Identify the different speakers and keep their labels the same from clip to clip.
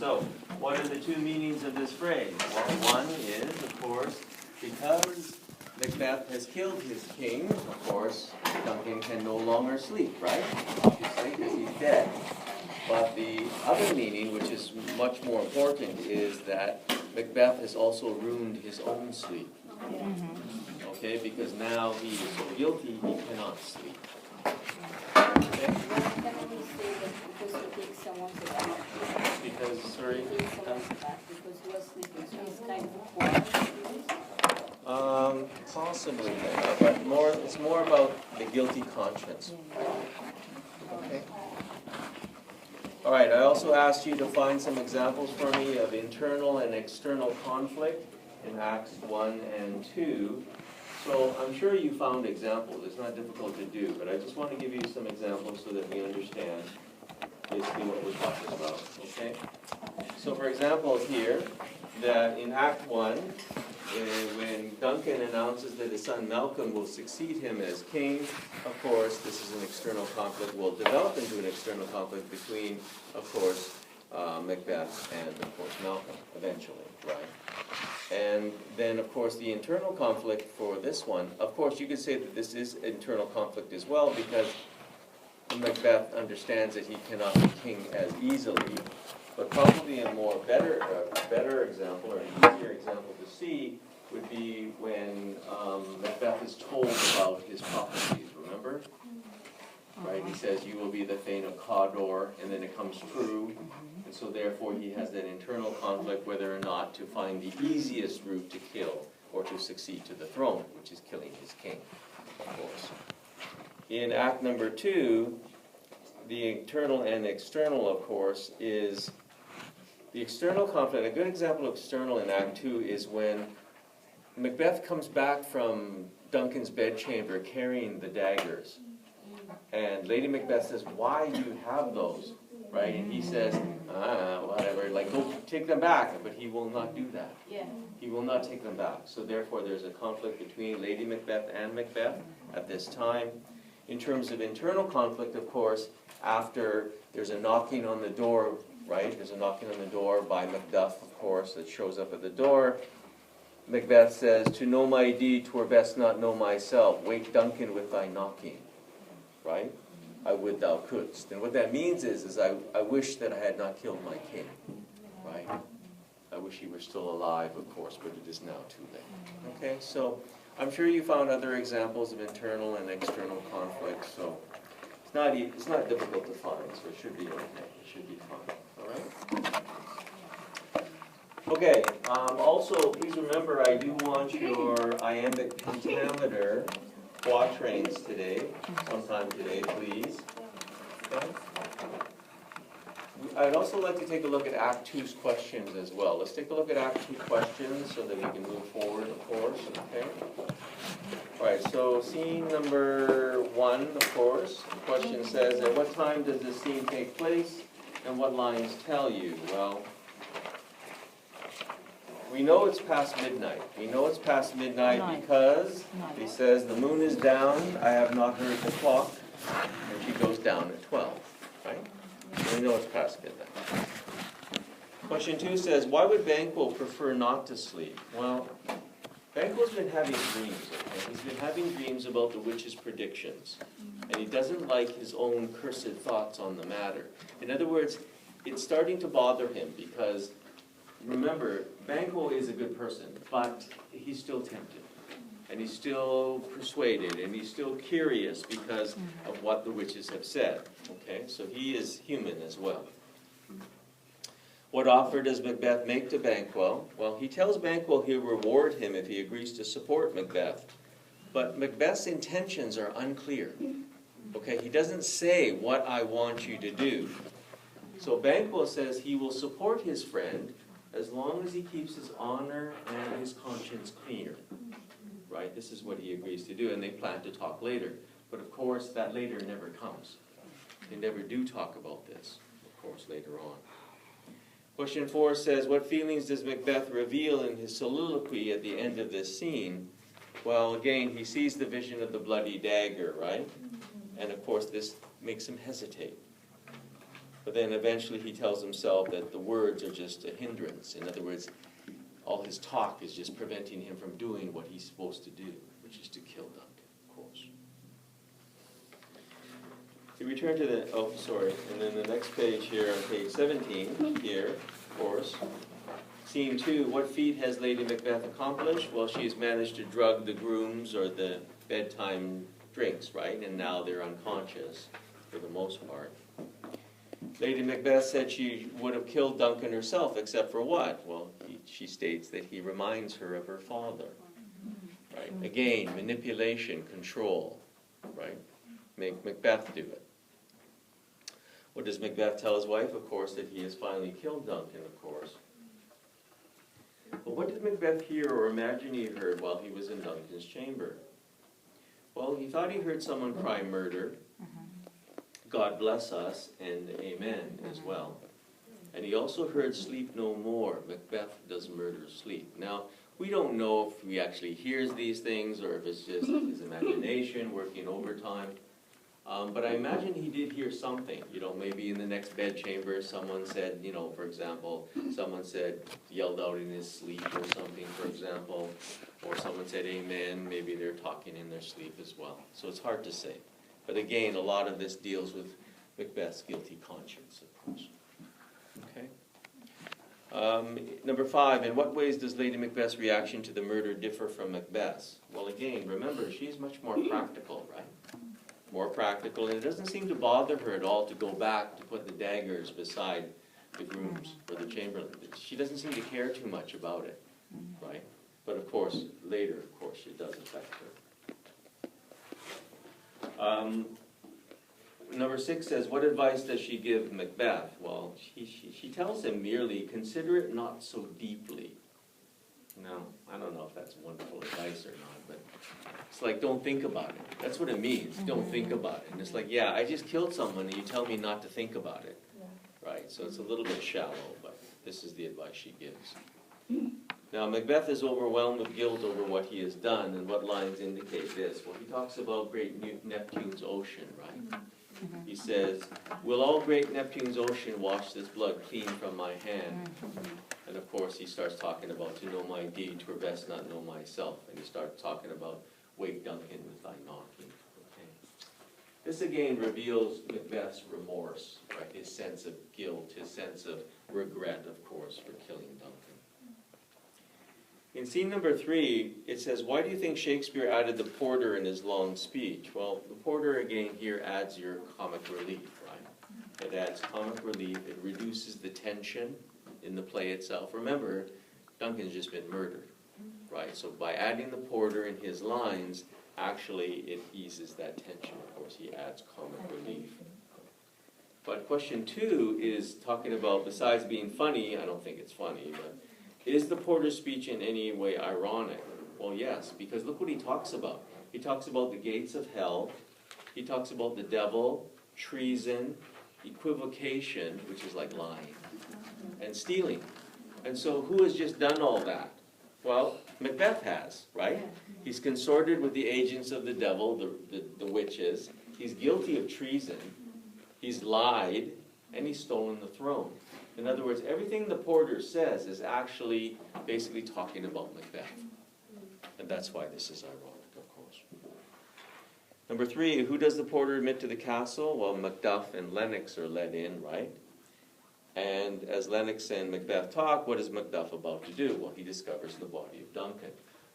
Speaker 1: So, what are the two meanings of this phrase? Well, one is, of course, because Macbeth has killed his king, of course, Duncan can no longer sleep, right? Obviously, because he's dead. But the other meaning, which is much more important, is that Macbeth has also ruined his own sleep. Okay, because now he is so guilty, he cannot sleep. Okay? Because, sorry? Possibly, but it's more about the guilty conscience. Okay? All right, I also asked you to find some examples for me of internal and external conflict in Acts 1 and 2. So I'm sure you found examples. It's not difficult to do, but I just want to give you some examples so that we understand basically what we're talking about. Okay? So for example here, that in Act 1, when Duncan announces that his son Malcolm will succeed him as king, of course, this is an external conflict, will develop into an external conflict between, of course, Macbeth and, of course, Malcolm, eventually, right? And then, of course, the internal conflict for this one, of course, you could say that this is internal conflict as well, because Macbeth understands that he cannot be king as easily. But probably a better example, or an easier example to see, would be when Macbeth is told about his prophecies, remember? Right, he says, you will be the Thane of Cawdor, and then it comes true. And so therefore he has that internal conflict whether or not to find the easiest route to kill or to succeed to the throne, which is killing his king, of course. In Act number 2, the internal and external, of course, is the external conflict. A good example of external in Act 2 is when Macbeth comes back from Duncan's bedchamber carrying the daggers. And Lady Macbeth says, why do you have those? Right? And he says, whatever, like, go take them back. But he will not do that. Yeah. He will not take them back. So therefore there's a conflict between Lady Macbeth and Macbeth at this time. In terms of internal conflict, of course, after there's a knocking on the door, right? There's a knocking on the door by Macduff, of course, that shows up at the door. Macbeth says, to know my deed, 'twere best not know myself. Wake Duncan with thy knocking. Right? I would thou couldst. And what that means is I wish that I had not killed my king. Right? I wish he were still alive, of course, but it is now too late. Okay, so I'm sure you found other examples of internal and external conflict, so it's not difficult to find, so it should be okay. It should be fine. All right? Okay, also, please remember, I do want your iambic pentameter quatrains today, sometime today, please. Okay. I'd also like to take a look at Act 2's questions as well. Let's take a look at Act 2 questions so that we can move forward, of course. Okay. All right, so scene number 1, of course. The question says, at what time does this scene take place, and what lines tell you? Well, we know it's past midnight. We know it's past midnight because he says, the moon is down, I have not heard the clock, and she goes down at 12, right? So we know it's past midnight. Question 2 says, why would Banquo prefer not to sleep? Well, Banquo's been having dreams, okay? He's been having dreams about the witch's predictions, and he doesn't like his own cursed thoughts on the matter. In other words, it's starting to bother him because, remember, Banquo is a good person, but he's still tempted. And he's still persuaded, and he's still curious because of what the witches have said. Okay, so he is human as well. What offer does Macbeth make to Banquo? Well, he tells Banquo he'll reward him if he agrees to support Macbeth. But Macbeth's intentions are unclear. Okay, he doesn't say what I want you to do. So Banquo says he will support his friend as long as he keeps his honor and his conscience clear. Right? This is what he agrees to do, and they plan to talk later. But of course, that later never comes. They never do talk about this, of course, later on. Question 4 says, what feelings does Macbeth reveal in his soliloquy at the end of this scene? Well, again, he sees the vision of the bloody dagger, right? And of course, this makes him hesitate. But then eventually he tells himself that the words are just a hindrance. In other words, all his talk is just preventing him from doing what he's supposed to do, which is to kill Duncan, of course. We return to the, oh, sorry, and then the next page here on page 17, here, of course. Scene 2, what feat has Lady Macbeth accomplished? Well, she has managed to drug the grooms or the bedtime drinks, right? And now they're unconscious, for the most part. Lady Macbeth said she would have killed Duncan herself, except for what? Well, she states that he reminds her of her father, right? Again, manipulation, control, right? Make Macbeth do it. What does Macbeth tell his wife? Of course, that he has finally killed Duncan, of course. But what did Macbeth hear or imagine he heard while he was in Duncan's chamber? Well, he thought he heard someone cry murder, God bless us, and amen as well. And he also heard sleep no more. Macbeth does murder sleep. Now, we don't know if he actually hears these things or if it's just his imagination working overtime. But I imagine he did hear something. You know, maybe in the next bedchamber someone said, you know, for example, someone said, yelled out in his sleep or something, for example. Or someone said amen. Maybe they're talking in their sleep as well. So it's hard to say. But again, a lot of this deals with Macbeth's guilty conscience, of course. Okay. Number 5, in what ways does Lady Macbeth's reaction to the murder differ from Macbeth's? Well, again, remember, she's much more practical, right? More practical, and it doesn't seem to bother her at all to go back to put the daggers beside the grooms or the chamberlain. She doesn't seem to care too much about it, right? But of course, later, of course, it does affect her. Number 6 says, what advice does she give Macbeth? Well, she tells him merely, consider it not so deeply. Now, I don't know if that's wonderful advice or not, but it's like, don't think about it. That's what it means, don't think about it. And it's like, yeah, I just killed someone and you tell me not to think about it. Right, so it's a little bit shallow, but this is the advice she gives. Now, Macbeth is overwhelmed with guilt over what he has done, and what lines indicate this? Well, he talks about great Neptune's ocean, right? He says, will all great Neptune's ocean wash this blood clean from my hand? And of course, he starts talking about, to know my deed, 'twere best not know myself. And he starts talking about, wake Duncan with thy knocking. Okay. This again reveals Macbeth's remorse, right? His sense of guilt, his sense of regret, of course, for killing Duncan. In scene number 3, it says, why do you think Shakespeare added the porter in his long speech? Well, the porter again here adds your comic relief, right? It adds comic relief, it reduces the tension in the play itself. Remember, Duncan's just been murdered, right? So by adding the porter in his lines, actually it eases that tension. Of course, he adds comic relief. But question 2 is talking about, besides being funny, I don't think it's funny, but is the porter's speech in any way ironic? Well, yes, because look what he talks about. He talks about the gates of hell. He talks about the devil, treason, equivocation, which is like lying, and stealing. And so who has just done all that? Well, Macbeth has, right? He's consorted with the agents of the devil, the witches. He's guilty of treason. He's lied, and he's stolen the throne. In other words, everything the porter says is actually basically talking about Macbeth. And that's why this is ironic, of course. Number 3, who does the porter admit to the castle? Well, Macduff and Lennox are let in, right? And as Lennox and Macbeth talk, what is Macduff about to do? Well, he discovers the body of Duncan.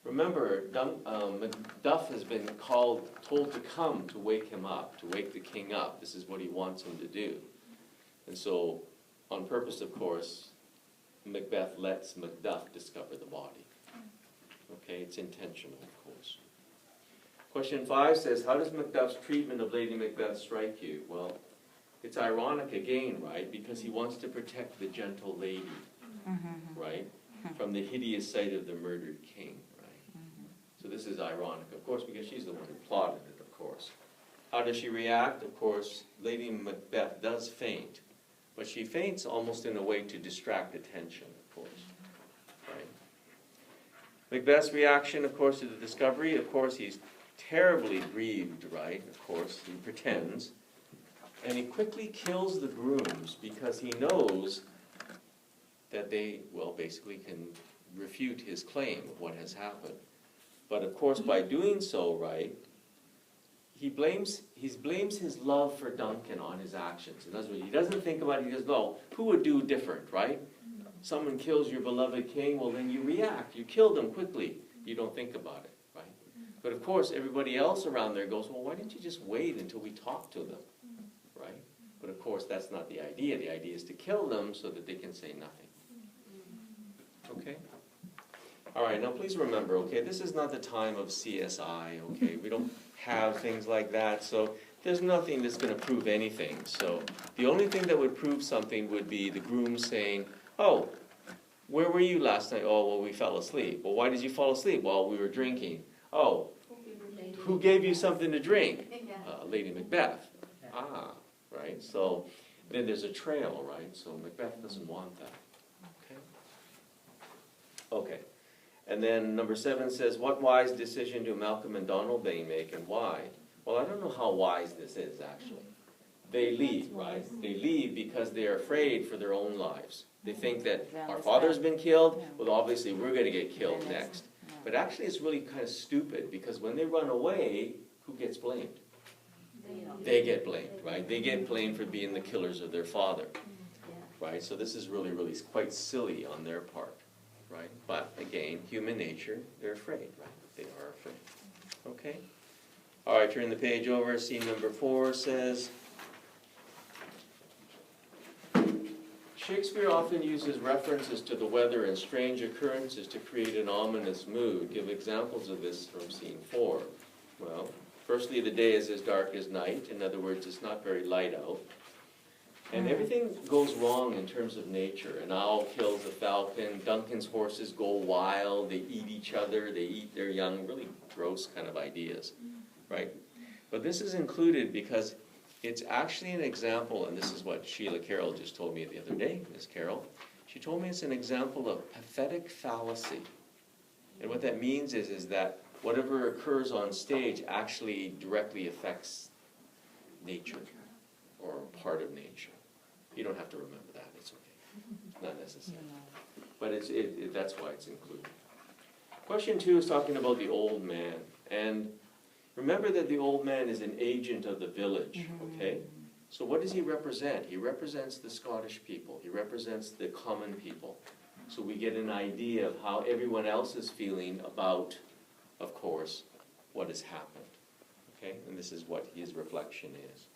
Speaker 1: Remember, Macduff has been told to come to wake him up, to wake the king up. This is what he wants him to do. And so, on purpose, of course, Macbeth lets Macduff discover the body. Okay, it's intentional, of course. Question 5 says, how does Macduff's treatment of Lady Macbeth strike you? Well, it's ironic again, right? Because he wants to protect the gentle lady, right? From the hideous sight of the murdered king, right? So this is ironic, of course, because she's the one who plotted it, of course. How does she react? Of course, Lady Macbeth does faint. But she faints almost in a way to distract attention, of course. Right? Macbeth's reaction, of course, to the discovery, of course, he's terribly grieved, right? Of course, he pretends. And he quickly kills the grooms because he knows that they, well, basically can refute his claim of what has happened. But of course, by doing so, right, he blames his love for Duncan on his actions. In other words, he doesn't think about it, he goes, no, who would do different, right? Someone kills your beloved king, well then you react, you kill them quickly. You don't think about it, right? But of course, everybody else around there goes, well, why didn't you just wait until we talk to them, right? But of course, that's not the idea. The idea is to kill them so that they can say nothing. Okay? All right, now please remember, okay, this is not the time of CSI, okay? We don't have things like that, so there's nothing that's going to prove anything. So the only thing that would prove something would be the groom saying, oh, where were you last night? Oh, well, we fell asleep. Well, why did you fall asleep? Well, we were drinking. Oh, who gave you something to drink? Lady Macbeth. Ah, right? So then there's a trail, right? So Macbeth doesn't want that. Okay. Okay. And then number 7 says, what wise decision do Malcolm and Donalbain make and why? Well, I don't know how wise this is, actually. They leave, right? They leave because they are afraid for their own lives. They think that our father's been killed, well, obviously we're going to get killed next. But actually it's really kind of stupid because when they run away, who gets blamed? They get blamed, right? They get blamed for being the killers of their father, right? So this is really, really quite silly on their part. Right? But again, human nature, they're afraid, right? They are afraid. Okay? All right, turn the page over. Scene number 4 says, Shakespeare often uses references to the weather and strange occurrences to create an ominous mood. Give examples of this from scene 4. Well, firstly, the day is as dark as night. In other words, it's not very light out. And everything goes wrong in terms of nature. An owl kills a falcon, Duncan's horses go wild, they eat each other, they eat their young, really gross kind of ideas, right? But this is included because it's actually an example, and this is what Sheila Carroll just told me the other day, Miss Carroll. She told me it's an example of pathetic fallacy. And what that means is that whatever occurs on stage actually directly affects nature, or part of nature. You don't have to remember that, it's okay. Not necessary. But that's why it's included. Question 2 is talking about the old man. And remember that the old man is an agent of the village, okay? So what does he represent? He represents the Scottish people. He represents the common people. So we get an idea of how everyone else is feeling about, of course, what has happened. Okay? And this is what his reflection is.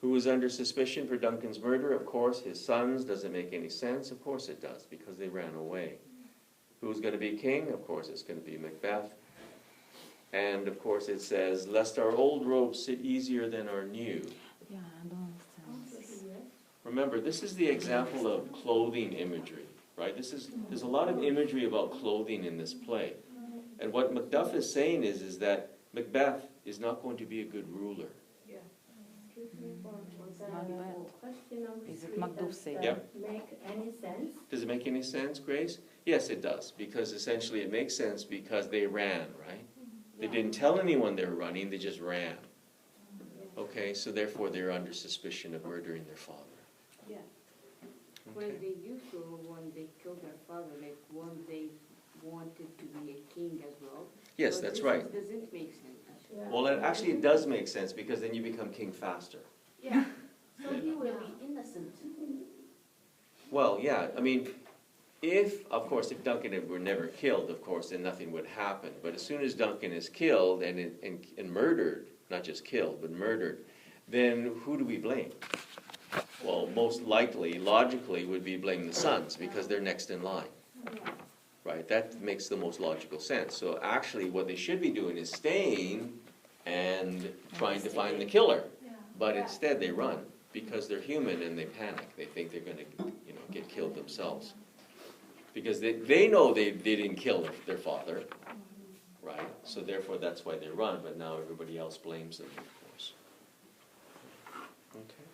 Speaker 1: Who is under suspicion for Duncan's murder? Of course, his sons. Does it make any sense? Of course it does, because they ran away. Who's going to be king? Of course it's going to be Macbeth. And of course it says, lest our old robes sit easier than our new.
Speaker 2: Yeah, I don't understand.
Speaker 1: Remember, this is the example of clothing imagery, right? There's a lot of imagery about clothing in this play. And what Macduff is saying is that Macbeth is not going to be a good ruler.
Speaker 2: Is it Macduff say?
Speaker 1: Yep.
Speaker 3: Make any sense?
Speaker 1: Does it make any sense, Grace? Yes, it does, because essentially it makes sense because they ran, right? They didn't tell anyone they were running, they just ran. Okay, so therefore they're under suspicion of murdering their father.
Speaker 4: Yeah.
Speaker 1: Okay.
Speaker 4: When they used to, when they killed their father, like when they wanted to be a king as well.
Speaker 1: Yes,
Speaker 4: So
Speaker 1: that's
Speaker 4: this
Speaker 1: right.
Speaker 4: Doesn't make sense.
Speaker 1: Well, it does make sense because then you become king faster.
Speaker 3: Yeah, so he will be innocent.
Speaker 1: Well, yeah, I mean, if Duncan were never killed, of course, then nothing would happen. But as soon as Duncan is killed and murdered, not just killed, but murdered, then who do we blame? Well, most likely, logically, would be blame the sons because they're next in line. Right, that makes the most logical sense. So actually what they should be doing is staying and trying to find the killer. But instead they run because they're human and they panic. They think they're going to get killed themselves. Because they know they didn't kill their father, right? So therefore that's why they run, but now everybody else blames them, of course. Okay.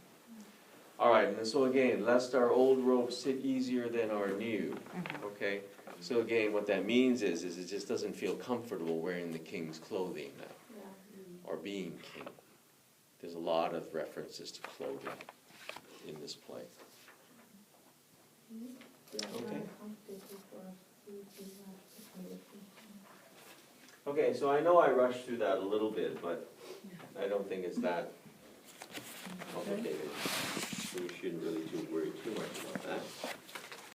Speaker 1: All right, and so again, lest our old robes sit easier than our new, okay? So again, what that means is it just doesn't feel comfortable wearing the king's clothing now, or being king. There's a lot of references to clothing in this play. Okay. Okay, so I know I rushed through that a little bit, but I don't think it's that complicated.